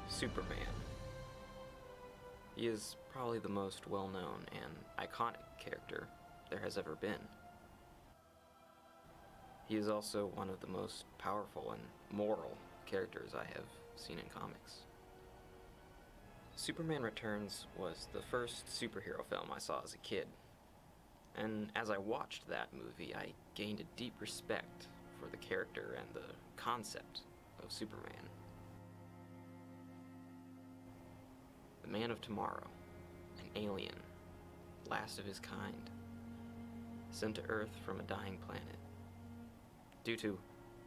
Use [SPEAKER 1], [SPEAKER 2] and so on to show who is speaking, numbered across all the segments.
[SPEAKER 1] Superman. He is probably the most well-known and iconic character there has ever been. He is also one of the most powerful and moral characters I have seen in comics. Superman Returns was the first superhero film I saw as a kid, and as I watched that movie, I gained a deep respect for the character and the concept of Superman. The Man of Tomorrow, an alien, last of his kind, sent to Earth from a dying planet. Due to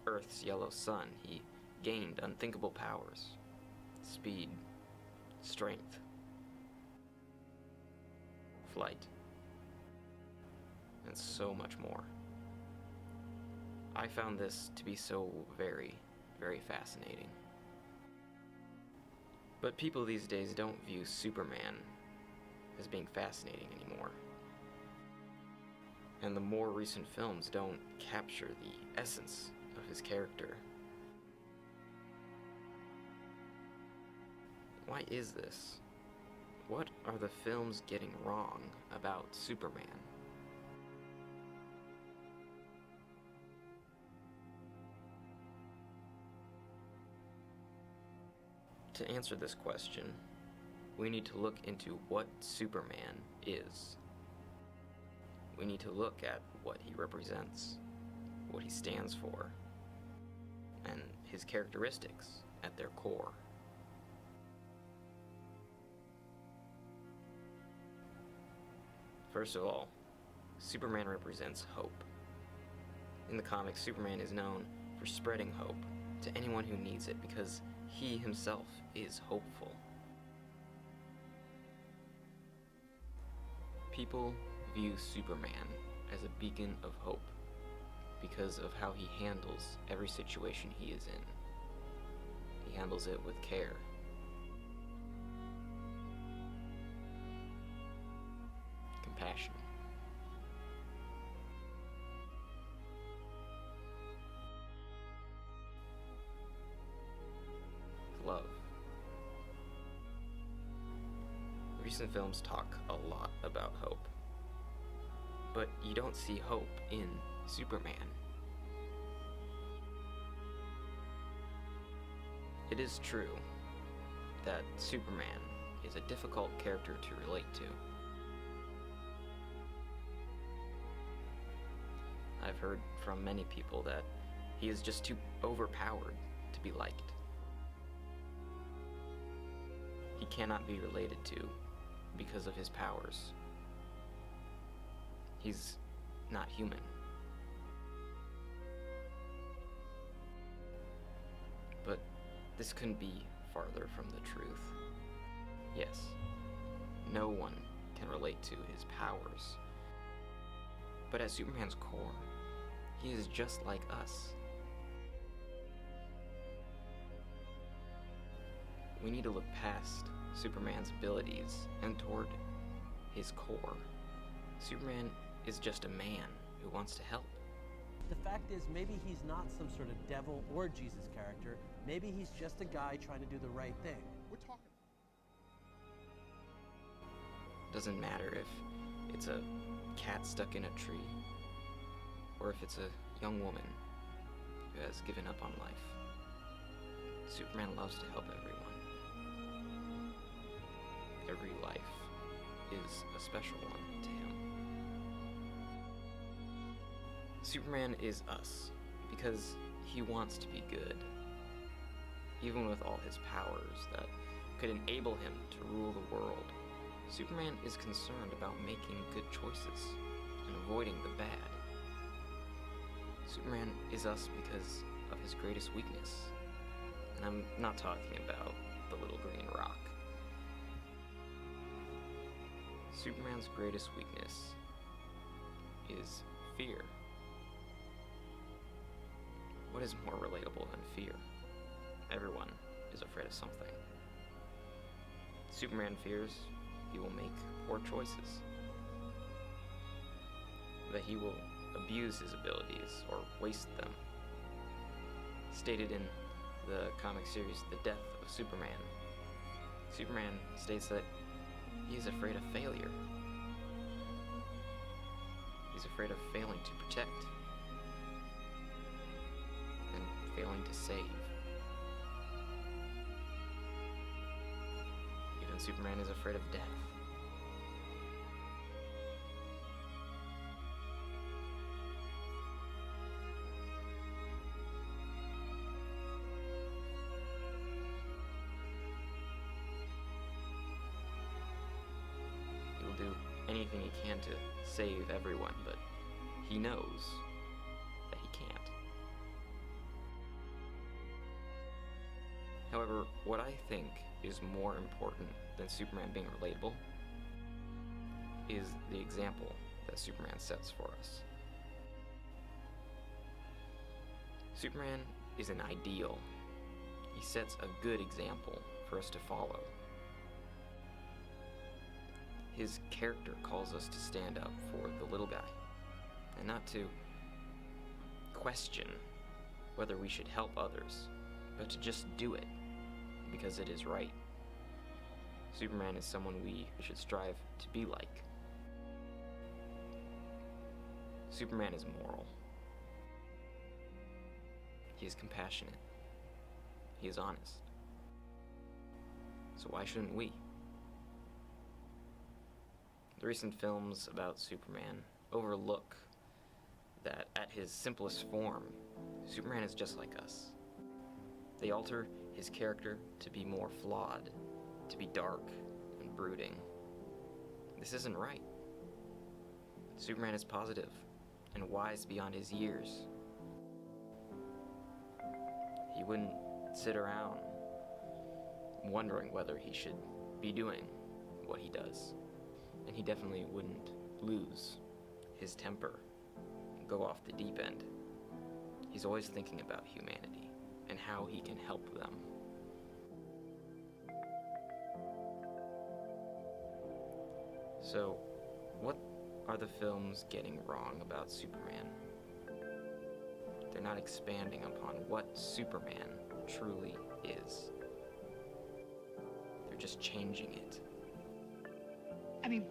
[SPEAKER 1] Earth's yellow sun, he gained unthinkable powers, speed, strength, flight, and so much more. I found this to be so very, very fascinating. But people these days don't view Superman as being fascinating anymore. And the more recent films don't capture the essence of his character. Why is this? What are the films getting wrong about Superman? To answer this question, we need to look into what Superman is. We need to look at what he represents, what he stands for, and his characteristics at their core. First of all, Superman represents hope. In the comics, Superman is known for spreading hope to anyone who needs it because he himself is hopeful. People view Superman as a beacon of hope because of how he handles every situation he is in. He handles it with care. Compassion. Love. Recent films talk a lot about hope, but you don't see hope in Superman. It is true that Superman is a difficult character to relate to. I've heard from many people that he is just too overpowered to be liked. He cannot be related to because of his powers. He's not human. But this couldn't be farther from the truth. Yes, no one can relate to his powers. But at Superman's core, he is just like us. We need to look past Superman's abilities and toward his core. Superman is just a man who wants to help.
[SPEAKER 2] The fact is, maybe he's not some sort of devil or Jesus character. Maybe he's just a guy trying to do the right thing.
[SPEAKER 3] We're talking.
[SPEAKER 1] Doesn't matter if it's a cat stuck in a tree, or if it's a young woman who has given up on life. Superman loves to help everyone. Every life is a special one to him. Superman is us because he wants to be good. Even with all his powers that could enable him to rule the world, Superman is concerned about making good choices and avoiding the bad. Superman is us because of his greatest weakness. And I'm not talking about the little green rock. Superman's greatest weakness is fear. What is more relatable than fear? Everyone is afraid of something. Superman fears he will make poor choices, that he will abuse his abilities or waste them. Stated in the comic series The Death of Superman, Superman states that he is afraid of failure. He's afraid of failing to protect and failing to save. Even Superman is afraid of death. He will do anything he can to save everyone, but he knows that he can't. However, what I think is more important than Superman being relatable is the example that Superman sets for us. Superman is an ideal. He sets a good example for us to follow. His character calls us to stand up for the little guy, and not to question whether we should help others, but to just do it because it is right. Superman is someone we should strive to be like. Superman is moral. He is compassionate. He is honest. So why shouldn't we? The recent films about Superman overlook that at his simplest form, Superman is just like us. They alter his character to be more flawed, to be dark and brooding. This isn't right. Superman is positive and wise beyond his years. He wouldn't sit around wondering whether he should be doing what he does. And he definitely wouldn't lose his temper, go off the deep end. He's always thinking about humanity and how he can help them. So, what are the films getting wrong about Superman? They're not expanding upon what Superman truly is. They're just changing it.
[SPEAKER 3] I mean,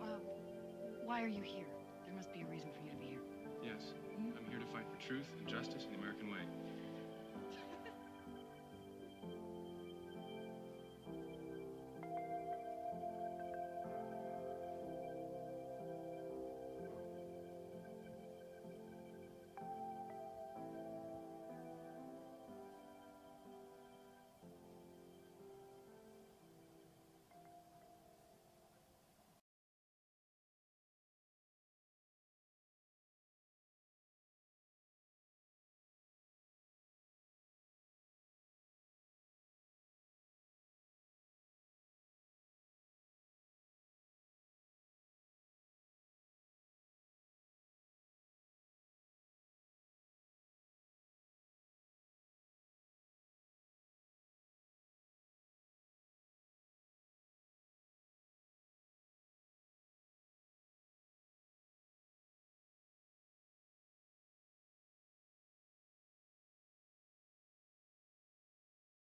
[SPEAKER 3] why are you here? There must be a reason for you to be here.
[SPEAKER 4] Yes, I'm here to fight for truth and justice in the American way.